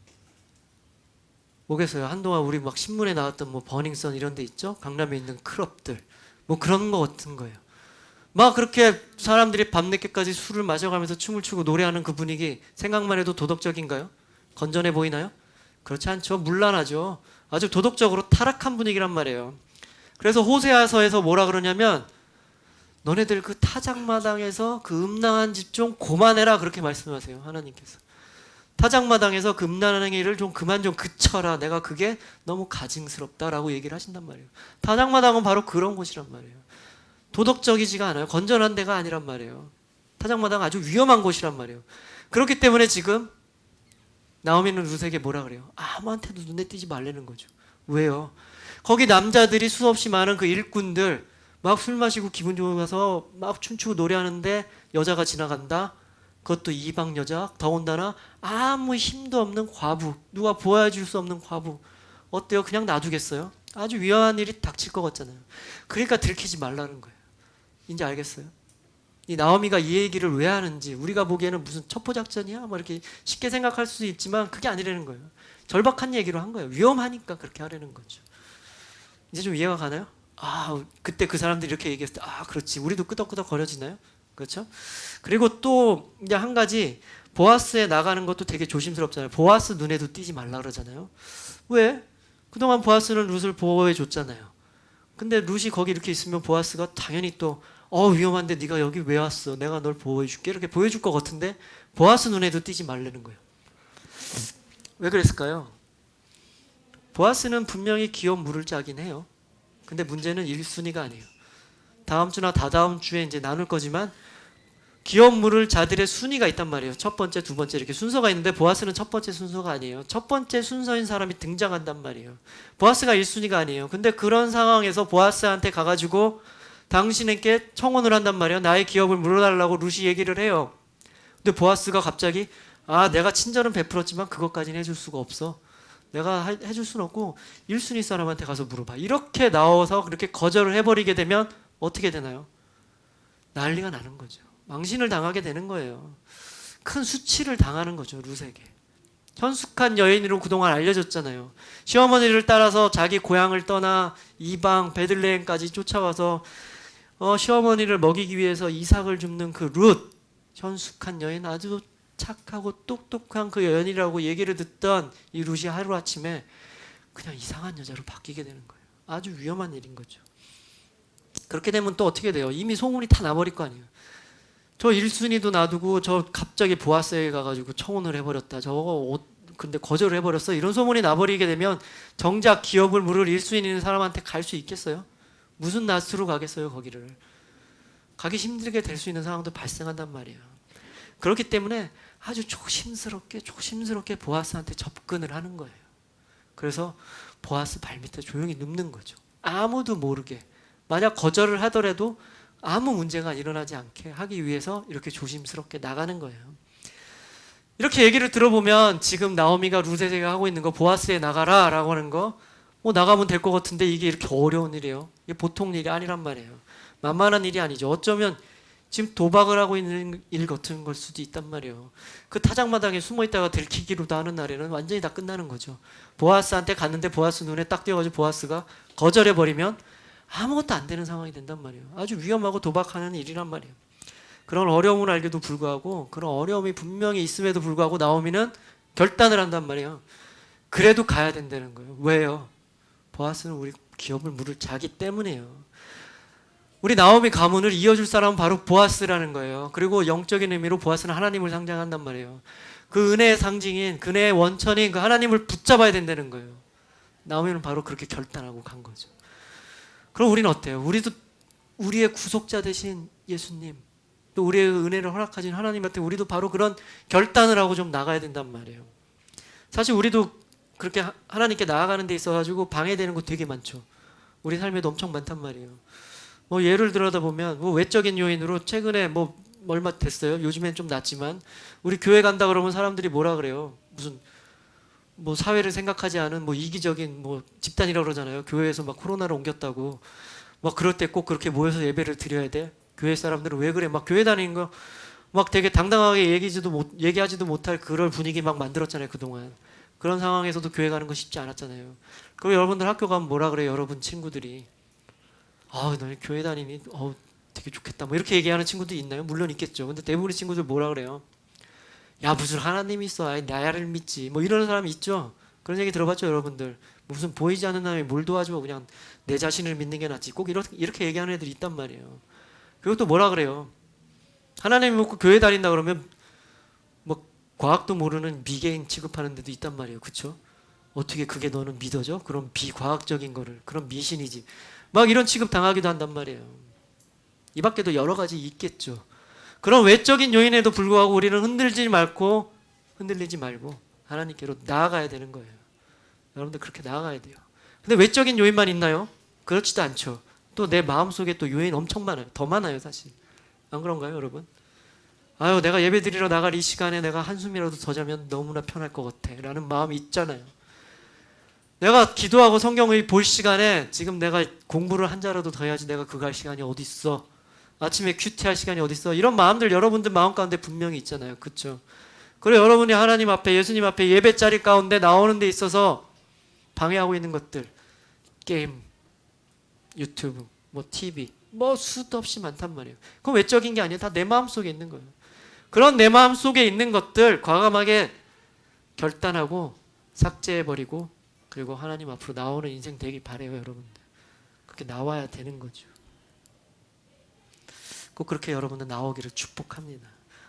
뭐겠어요? 한동안 우리 막 신문에 나왔던 뭐 버닝썬 이런 데 있죠? 강남에 있는 클럽들. 뭐 그런 거 같은 거예요. 막 그렇게 사람들이 밤늦게까지 술을 마셔가면서 춤을 추고 노래하는 그 분위기 생각만 해도 도덕적인가요? 건전해 보이나요? 그렇지 않죠. 문란하죠. 아주 도덕적으로 타락한 분위기란 말이에요. 그래서 호세아서에서 뭐라 그러냐면 너네들 그 타작마당에서 그 음란한 짓 좀 그만해라 그렇게 말씀하세요. 하나님께서. 타작마당에서 그 음란한 행위를 좀 그만 좀 그쳐라. 내가 그게 너무 가증스럽다라고 얘기를 하신단 말이에요. 타작마당은 바로 그런 곳이란 말이에요. 도덕적이지가 않아요. 건전한 데가 아니란 말이에요. 타작마당은 아주 위험한 곳이란 말이에요. 그렇기 때문에 지금 나오미는 룻에게 뭐라 그래요? 아무한테도 눈에 띄지 말라는 거죠. 왜요? 거기 남자들이 수없이 많은 그 일꾼들 막 술 마시고 기분 좋아서 막 춤추고 노래하는데 여자가 지나간다. 그것도 이방 여자, 더군다나 아무 힘도 없는 과부, 누가 보호해줄 수 없는 과부. 어때요? 그냥 놔두겠어요? 아주 위험한 일이 닥칠 것 같잖아요. 그러니까 들키지 말라는 거예요. 이제 알겠어요? 이 나오미가 이 얘기를 왜 하는지 우리가 보기에는 무슨 첩보작전이야? 뭐 이렇게 쉽게 생각할 수도 있지만 그게 아니라는 거예요. 절박한 얘기로 한 거예요. 위험하니까 그렇게 하려는 거죠. 이제 좀 이해가 가나요? 아, 그때 그 사람들이 이렇게 얘기했을 때, 아, 그렇지. 우리도 끄덕끄덕 거려지나요? 그렇죠? 그리고 또 이제 한 가지 보아스에 나가는 것도 되게 조심스럽잖아요. 보아스 눈에도 띄지 말라 그러잖아요. 왜? 그동안 보아스는 룻을 보호해 줬잖아요. 근데 룻이 거기 이렇게 있으면 보아스가 당연히 또 위험한데 네가 여기 왜 왔어? 내가 널 보호해 줄게. 이렇게 보여줄 것 같은데 보아스 눈에도 띄지 말라는 거예요. 왜 그랬을까요? 보아스는 분명히 기업 물을 짜긴 해요. 근데 문제는 1순위가 아니에요. 다음 주나 다다음 주에 이제 나눌 거지만 기업 물을 자들의 순위가 있단 말이에요. 첫 번째, 두 번째 이렇게 순서가 있는데 보아스는 첫 번째 순서가 아니에요. 첫 번째 순서인 사람이 등장한단 말이에요. 보아스가 1순위가 아니에요. 근데 그런 상황에서 보아스한테 가가지고 당신에게 청혼을 한단 말이에요. 나의 기업을 물어달라고 룻이 얘기를 해요. 근데 보아스가 갑자기 내가 친절은 베풀었지만 그것까지는 해줄 수가 없어. 내가 해줄 수는 없고 1순위 사람한테 가서 물어봐. 이렇게 나와서 그렇게 거절을 해버리게 되면 어떻게 되나요? 난리가 나는 거죠. 망신을 당하게 되는 거예요. 큰 수치를 당하는 거죠. 룻에게. 현숙한 여인으로 그동안 알려졌잖아요. 시어머니를 따라서 자기 고향을 떠나 이방 베들레헴까지 쫓아와서 시어머니를 먹이기 위해서 이삭을 줍는 그 룻, 현숙한 여인, 아주 착하고 똑똑한 그 여인이라고 얘기를 듣던 이 룻이 하루아침에 그냥 이상한 여자로 바뀌게 되는 거예요. 아주 위험한 일인 거죠. 그렇게 되면 또 어떻게 돼요? 이미 소문이 다 나버릴 거 아니에요. 저 1순위도 놔두고 저 갑자기 보아스에 가가지고 청혼을 해버렸다. 저거 근데 거절을 해버렸어. 이런 소문이 나버리게 되면 정작 기업을 물을 1순위 있는 사람한테 갈 수 있겠어요? 무슨 낯으로 가겠어요 거기를. 가기 힘들게 될 수 있는 상황도 발생한단 말이에요. 그렇기 때문에 아주 조심스럽게 보아스한테 접근을 하는 거예요. 그래서 보아스 발밑에 조용히 눕는 거죠. 아무도 모르게. 만약 거절을 하더라도 아무 문제가 일어나지 않게 하기 위해서 이렇게 조심스럽게 나가는 거예요. 이렇게 얘기를 들어보면 지금 나오미가 룻에게 하고 있는 거 보아스에 나가라 라고 하는 거 나가면 될 것 같은데 이게 이렇게 어려운 일이에요. 이게 보통 일이 아니란 말이에요. 만만한 일이 아니죠. 어쩌면 지금 도박을 하고 있는 일 같은 걸 수도 있단 말이에요. 그 타작마당에 숨어있다가 들키기로도 하는 날에는 완전히 다 끝나는 거죠. 보아스한테 갔는데 보아스 눈에 딱 띄어가지고 보아스가 거절해버리면 아무것도 안 되는 상황이 된단 말이에요. 아주 위험하고 도박하는 일이란 말이에요. 그런 어려움을 알게도 불구하고 그런 어려움이 분명히 있음에도 불구하고 나오미는 결단을 한단 말이에요. 그래도 가야 된다는 거예요. 왜요? 보아스는 우리 기업을 물을 자기 때문이에요. 우리 나오미 가문을 이어줄 사람은 바로 보아스라는 거예요. 그리고 영적인 의미로 보아스는 하나님을 상징한단 말이에요. 그 은혜의 상징인 그네의 원천인 그 하나님을 붙잡아야 된다는 거예요. 나오미는 바로 그렇게 결단하고 간 거죠. 그럼 우리는 어때요? 우리도 우리의 구속자 되신 예수님, 또 우리의 은혜를 허락하신 하나님한테 우리도 바로 그런 결단을 하고 좀 나가야 된단 말이에요. 사실 우리도 그렇게 하나님께 나아가는 데 있어가지고 방해되는 거 되게 많죠. 우리 삶에도 엄청 많단 말이에요. 예를 들어다 보면 외적인 요인으로 최근에 얼마 됐어요. 요즘엔 좀 낫지만 우리 교회 간다 그러면 사람들이 뭐라 그래요? 무슨 뭐 사회를 생각하지 않은 뭐 이기적인 뭐 집단이라고 그러잖아요. 교회에서 막 코로나를 옮겼다고. 막 그럴 때 꼭 그렇게 모여서 예배를 드려야 돼? 교회 사람들은 왜 그래? 막 교회 다니는 거 막 되게 당당하게 얘기하지도 못할 그럴 분위기 막 만들었잖아요, 그동안. 그런 상황에서도 교회 가는 거 쉽지 않았잖아요. 그리고 여러분들 학교 가면 뭐라 그래요? 여러분 친구들이. 너네 교회 다니니 되게 좋겠다. 뭐 이렇게 얘기하는 친구도 있나요? 물론 있겠죠. 근데 대부분의 친구들 뭐라 그래요? 야, 무슨 하나님이 있어. 아이, 나야를 믿지. 뭐 이러는 사람이 있죠. 그런 얘기 들어봤죠, 여러분들. 무슨 보이지 않는 사람이 뭘 도와줘. 그냥 내 자신을 믿는 게 낫지. 꼭 이렇게 얘기하는 애들이 있단 말이에요. 그리고 또 뭐라 그래요? 하나님이 믿고 교회 다닌다 그러면 뭐 과학도 모르는 미개인 취급하는 데도 있단 말이에요. 그쵸? 어떻게 그게 너는 믿어져? 그럼 비과학적인 거를. 그럼 미신이지. 막 이런 취급 당하기도 한단 말이에요. 이 밖에도 여러 가지 있겠죠. 그런 외적인 요인에도 불구하고 우리는 흔들리지 말고 하나님께로 나아가야 되는 거예요. 여러분들 그렇게 나아가야 돼요. 근데 외적인 요인만 있나요? 그렇지도 않죠. 또 내 마음속에 또 요인 엄청 많아요. 더 많아요, 사실. 안 그런가요, 여러분? 내가 예배 드리러 나갈 이 시간에 내가 한숨이라도 더 자면 너무나 편할 것 같아 라는 마음이 있잖아요. 내가 기도하고 성경을 볼 시간에 지금 내가 공부를 한 자라도 더 해야지 내가 그거 할 시간이 어디 있어. 아침에 큐티할 시간이 어디 있어. 이런 마음들 여러분들 마음 가운데 분명히 있잖아요. 그렇죠? 그리고 여러분이 하나님 앞에 예수님 앞에 예배 자리 가운데 나오는 데 있어서 방해하고 있는 것들, 게임, 유튜브, 뭐 TV, 뭐 수도 없이 많단 말이에요. 그건 외적인 게 아니에요. 다 내 마음속에 있는 거예요. 그런 내 마음속에 있는 것들 과감하게 결단하고 삭제해버리고 그리고 하나님 앞으로 나오는 인생 되길 바래요, 여러분들. 그렇게 나와야 되는 거죠. 꼭 그렇게 여러분들 나오기를 축복합니다.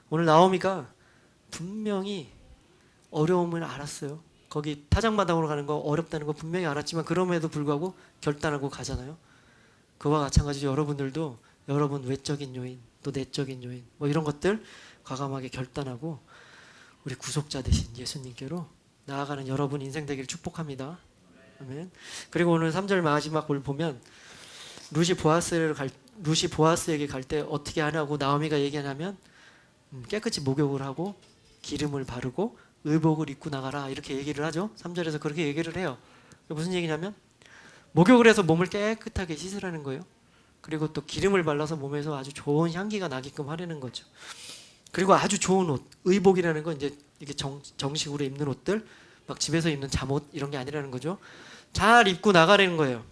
오늘 나오미가 분명히 어려움을 알았어요. 거기 타작마당으로 가는 거 어렵다는 거 분명히 알았지만 그럼에도 불구하고 결단하고 가잖아요. 그와 마찬가지로 여러분들도 여러분 외적인 요인 또 내적인 요인 뭐 이런 것들 과감하게 결단하고 우리 구속자 되신 예수님께로 나아가는 여러분 인생 되기를 축복합니다. 아멘. 그리고 오늘 3절 마지막을 보면 루시 보아스에게 갈 때 어떻게 하냐고 나오미가 얘기하냐면 깨끗이 목욕을 하고 기름을 바르고 의복을 입고 나가라 이렇게 얘기를 하죠. 3절에서 그렇게 얘기를 해요. 무슨 얘기냐면 목욕을 해서 몸을 깨끗하게 씻으라는 거예요. 그리고 또 기름을 발라서 몸에서 아주 좋은 향기가 나게끔 하려는 거죠. 그리고 아주 좋은 옷, 의복이라는 건 이제 이게 정식으로 입는 옷들, 막 집에서 입는 잠옷 이런 게 아니라는 거죠. 잘 입고 나가라는 거예요.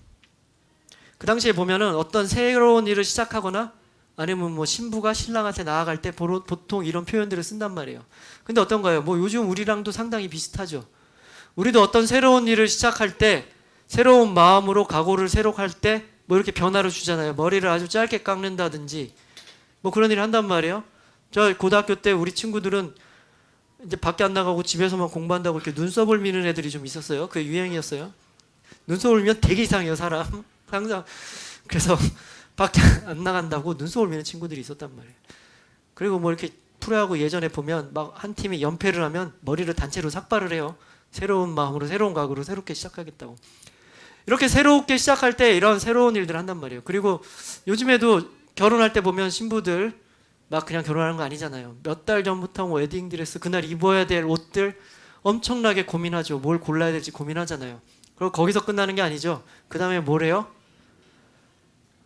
그 당시에 보면은 어떤 새로운 일을 시작하거나 아니면 뭐 신부가 신랑한테 나아갈 때 보통 이런 표현들을 쓴단 말이에요. 근데 어떤가요? 뭐 요즘 우리랑도 상당히 비슷하죠. 우리도 어떤 새로운 일을 시작할 때 새로운 마음으로 각오를 새로 할 때 뭐 이렇게 변화를 주잖아요. 머리를 아주 짧게 깎는다든지 뭐 그런 일을 한단 말이에요. 저 고등학교 때 우리 친구들은 이제 밖에 안 나가고 집에서만 공부한다고 이렇게 눈썹을 미는 애들이 좀 있었어요. 그게 유행이었어요. 눈썹을 미면 되게 이상해요, 사람. 항상. 그래서 밖에 안 나간다고 눈썹을 미는 친구들이 있었단 말이에요. 그리고 뭐 이렇게 프로야구 예전에 보면 막 한 팀이 연패를 하면 머리를 단체로 삭발을 해요. 새로운 마음으로 새로운 각오로 새롭게 시작하겠다고. 이렇게 새롭게 시작할 때 이런 새로운 일들을 한단 말이에요. 그리고 요즘에도 결혼할 때 보면 신부들 막 그냥 결혼하는 거 아니잖아요. 몇 달 전부터 뭐 웨딩드레스 그날 입어야 될 옷들 엄청나게 고민하죠. 뭘 골라야 될지 고민하잖아요. 그리고 거기서 끝나는 게 아니죠. 그 다음에 뭐래요?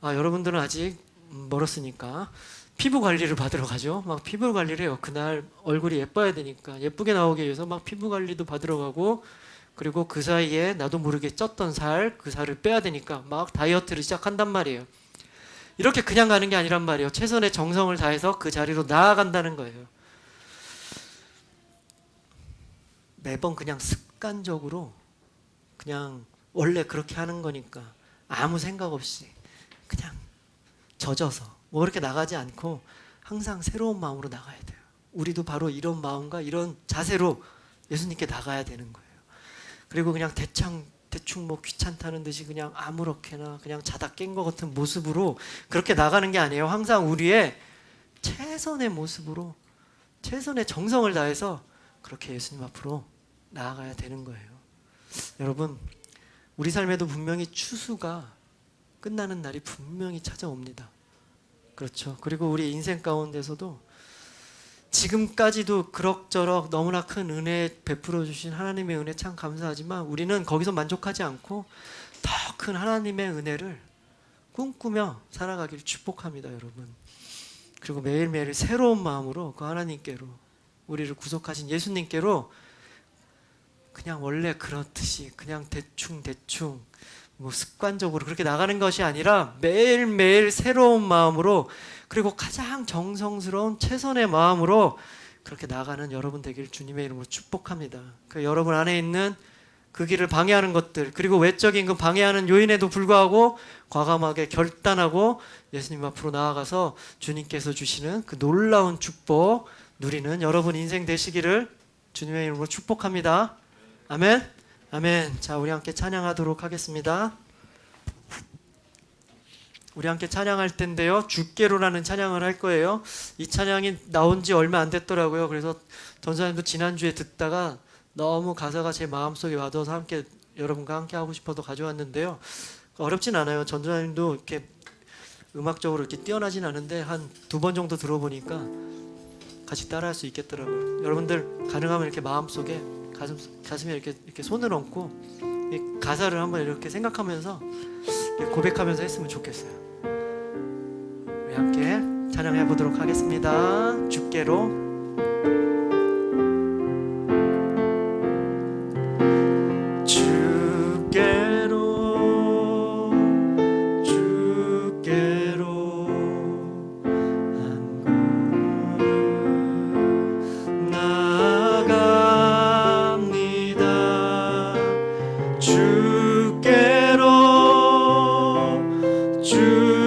여러분들은 아직 멀었으니까 피부 관리를 받으러 가죠. 막 피부 관리를 해요. 그날 얼굴이 예뻐야 되니까 예쁘게 나오기 위해서 막 피부 관리도 받으러 가고 그리고 그 사이에 나도 모르게 쪘던 그 살을 빼야 되니까 막 다이어트를 시작한단 말이에요. 이렇게 그냥 가는 게 아니란 말이에요. 최선의 정성을 다해서 그 자리로 나아간다는 거예요. 매번 그냥 습관적으로 그냥 원래 그렇게 하는 거니까 아무 생각 없이 그냥 젖어서 뭐 그렇게 나가지 않고 항상 새로운 마음으로 나가야 돼요. 우리도 바로 이런 마음과 이런 자세로 예수님께 나가야 되는 거예요. 그리고 그냥 대충 뭐 귀찮다는 듯이 그냥 아무렇게나 그냥 자다 깬 것 같은 모습으로 그렇게 나가는 게 아니에요. 항상 우리의 최선의 모습으로 최선의 정성을 다해서 그렇게 예수님 앞으로 나아가야 되는 거예요. 여러분, 우리 삶에도 분명히 추수가 끝나는 날이 분명히 찾아옵니다. 그렇죠. 그리고 우리 인생 가운데서도 지금까지도 그럭저럭 너무나 큰 은혜 베풀어 주신 하나님의 은혜 참 감사하지만 우리는 거기서 만족하지 않고 더 큰 하나님의 은혜를 꿈꾸며 살아가기를 축복합니다, 여러분. 그리고 매일매일 새로운 마음으로 그 하나님께로, 우리를 구속하신 예수님께로 그냥 원래 그렇듯이 그냥 대충 뭐 습관적으로 그렇게 나가는 것이 아니라 매일매일 새로운 마음으로, 그리고 가장 정성스러운 최선의 마음으로 그렇게 나가는 여러분 되기를 주님의 이름으로 축복합니다. 그 여러분 안에 있는 그 길을 방해하는 것들, 그리고 외적인 그 방해하는 요인에도 불구하고 과감하게 결단하고 예수님 앞으로 나아가서 주님께서 주시는 그 놀라운 축복 누리는 여러분 인생 되시기를 주님의 이름으로 축복합니다. 아멘. 아멘. 자, 우리 함께 찬양하도록 하겠습니다. 우리 함께 찬양할 텐데요, 주께로라는 찬양을 할 거예요. 이 찬양이 나온 지 얼마 안 됐더라고요. 그래서 전사님도 지난주에 듣다가 너무 가사가 제 마음속에 와닿아서 함께 여러분과 함께 하고 싶어서 가져왔는데요. 어렵진 않아요. 전사님도 이렇게 음악적으로 이렇게 뛰어나진 않은데 한 2번 정도 들어보니까 같이 따라할 수 있겠더라고요. 여러분들 가능하면 이렇게 마음속에 가슴에 이렇게 손을 얹고 이 가사를 한번 이렇게 생각하면서 이렇게 고백하면서 했으면 좋겠어요. 우리 함께 찬양해 보도록 하겠습니다. 주께로.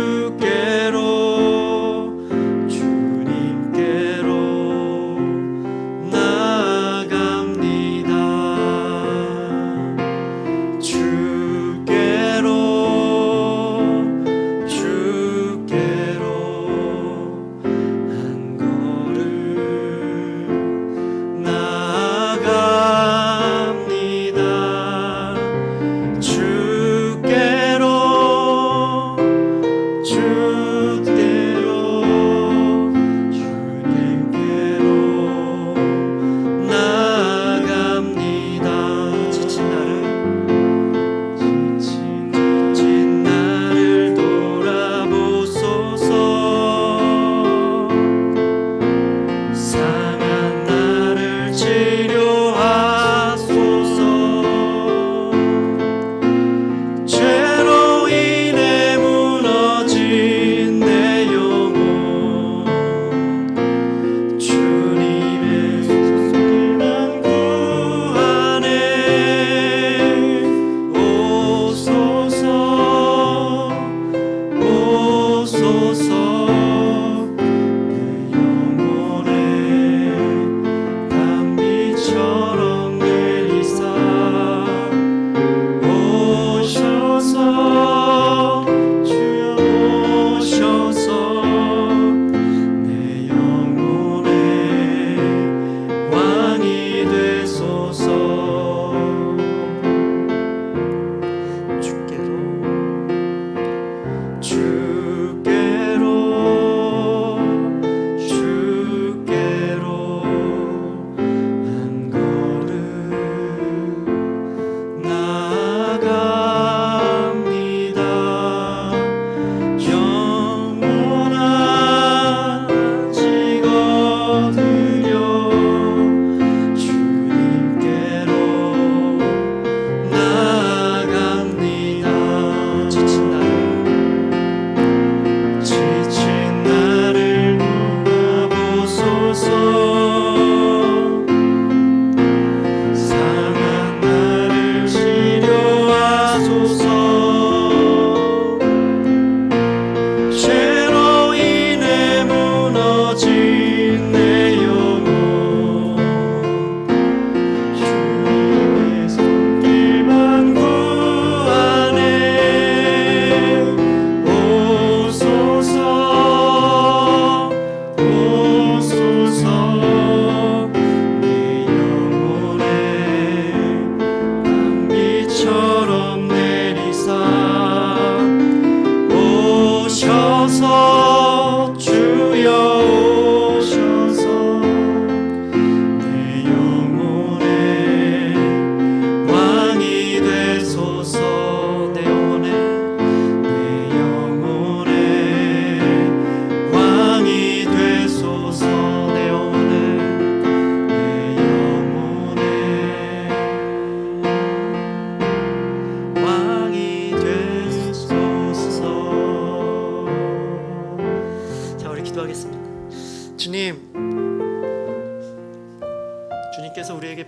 주께로 주님께로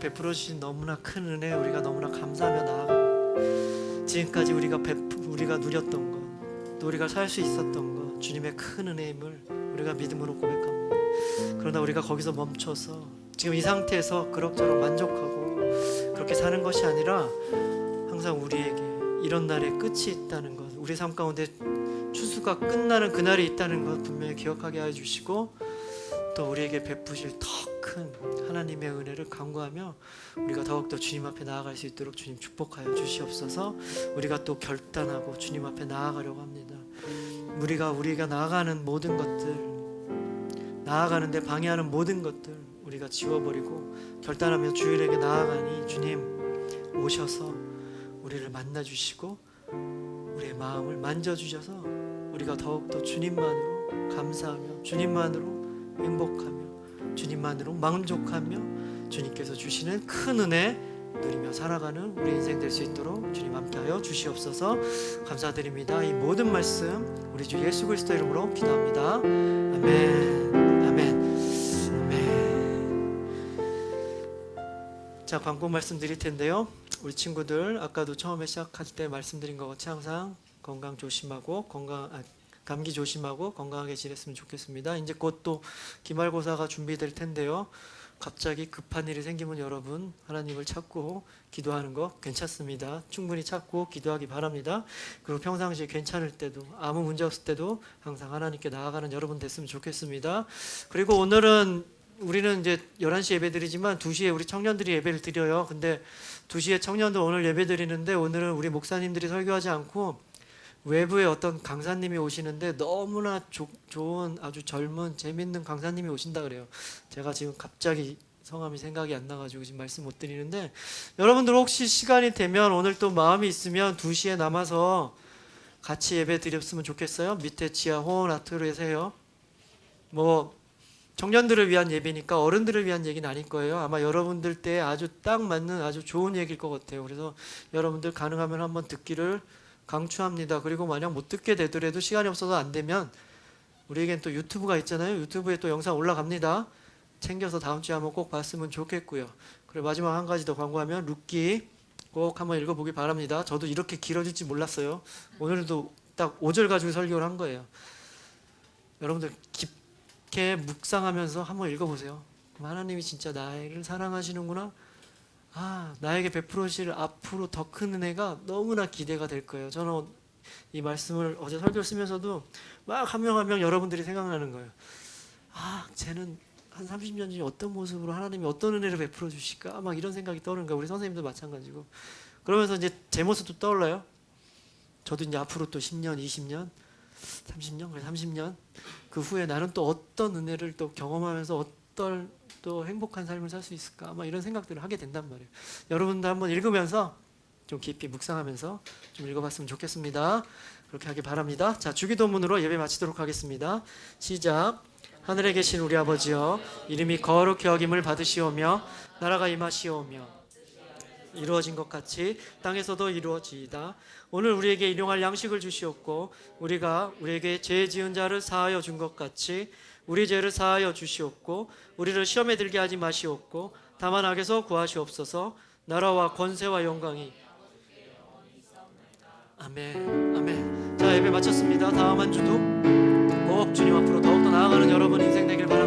베풀어 주신 너무나 큰 은혜 우리가 너무나 감사하며 나아갑니다. 지금까지 우리가 누렸던 것, 또 우리가 살 수 있었던 것, 주님의 큰 은혜임을 우리가 믿음으로 고백합니다. 그러나 우리가 거기서 멈춰서 지금 이 상태에서 그럭저럭 만족하고 그렇게 사는 것이 아니라 항상 우리에게 이런 날에 끝이 있다는 것, 우리 삶 가운데 추수가 끝나는 그날이 있다는 것 분명히 기억하게 해주시고, 또 우리에게 베푸실 더 큰 하나님의 은혜를 간구하며 우리가 더욱더 주님 앞에 나아갈 수 있도록 주님 축복하여 주시옵소서. 우리가 또 결단하고 주님 앞에 나아가려고 합니다. 우리가 나아가는 모든 것들, 나아가는데 방해하는 모든 것들 우리가 지워버리고 결단하며 주일에게 나아가니 주님 오셔서 우리를 만나주시고 우리의 마음을 만져주셔서 우리가 더욱더 주님만으로 감사하며 주님만으로 행복하며 주님만으로 만족하며 주님께서 주시는 큰 은혜 누리며 살아가는 우리 인생 될 수 있도록 주님 함께하여 주시옵소서. 감사드립니다. 이 모든 말씀 우리 주 예수 그리스도 이름으로 기도합니다. 아멘. 아멘. 아멘. 자, 광고 말씀드릴 텐데요. 우리 친구들 아까도 처음에 시작할 때 말씀드린 것 같이 항상 건강 조심하고 감기 조심하고 건강하게 지냈으면 좋겠습니다. 이제 곧 또 기말고사가 준비될 텐데요. 갑자기 급한 일이 생기면 여러분 하나님을 찾고 기도하는 거 괜찮습니다. 충분히 찾고 기도하기 바랍니다. 그리고 평상시에 괜찮을 때도 아무 문제 없을 때도 항상 하나님께 나아가는 여러분 됐으면 좋겠습니다. 그리고 오늘은 우리는 이제 11시 예배 드리지만 2시에 우리 청년들이 예배를 드려요. 근데 2시에 청년들 오늘 예배 드리는데 오늘은 우리 목사님들이 설교하지 않고 외부에 어떤 강사님이 오시는데 너무나 좋은 아주 젊은 재밌는 강사님이 오신다 그래요. 제가 지금 갑자기 성함이 생각이 안 나가지고 지금 말씀 못 드리는데, 여러분들 혹시 시간이 되면 오늘 또 마음이 있으면 2시에 남아서 같이 예배 드렸으면 좋겠어요. 밑에 지하 호원 아트홀에서요. 뭐 청년들을 위한 예배니까 어른들을 위한 얘기는 아닐 거예요. 아마 여러분들 때 아주 딱 맞는 아주 좋은 얘기일 것 같아요. 그래서 여러분들 가능하면 한번 듣기를 강추합니다. 그리고 만약 못 듣게 되더라도 시간이 없어서 안 되면 우리에겐 또 유튜브가 있잖아요. 유튜브에 또 영상 올라갑니다. 챙겨서 다음 주에 한번 꼭 봤으면 좋겠고요. 그리고 마지막 한 가지 더 광고하면 룻기 꼭 한번 읽어보기 바랍니다. 저도 이렇게 길어질지 몰랐어요. 오늘도 딱 5절 가지고 설교를 한 거예요. 여러분들 깊게 묵상하면서 한번 읽어보세요. 하나님이 진짜 나를 사랑하시는구나. 나에게 베풀으실 앞으로 더 큰 은혜가 너무나 기대가 될 거예요. 저는 이 말씀을 어제 설교를 쓰면서도 막 한 명 한 명 여러분들이 생각나는 거예요. 쟤는 한 30년 뒤에 어떤 모습으로 하나님이 어떤 은혜를 베풀어 주실까? 막 이런 생각이 떠오르는 거예요. 우리 선생님도 마찬가지고. 그러면서 이제 제 모습도 떠올라요. 저도 이제 앞으로 또 10년, 20년, 30년, 그래 30년 그 후에 나는 또 어떤 은혜를 또 경험하면서 어떤 또 행복한 삶을 살 수 있을까? 아마 이런 생각들을 하게 된단 말이에요. 여러분도 한번 읽으면서 좀 깊이 묵상하면서 좀 읽어봤으면 좋겠습니다. 그렇게 하기 바랍니다. 자, 주기도문으로 예배 마치도록 하겠습니다. 시작. 하늘에 계신 우리 아버지여, 이름이 거룩히 여김을 받으시오며 나라가 임하시오며 이루어진 것 같이 땅에서도 이루어지이다. 오늘 우리에게 일용할 양식을 주시옵고 우리에게 죄 지은 자를 사하여 준 것 같이 우리 죄를 사하여 주시옵고 우리를 시험에 들게 하지 마시옵고 다만 악에서 구하시옵소서. 나라와 권세와 영광이 아멘. 아멘. 자, 예배 마쳤습니다. 다음 한 주도 꼭 주님 앞으로 더욱더 나아가는 여러분 인생 되길 바랍니다.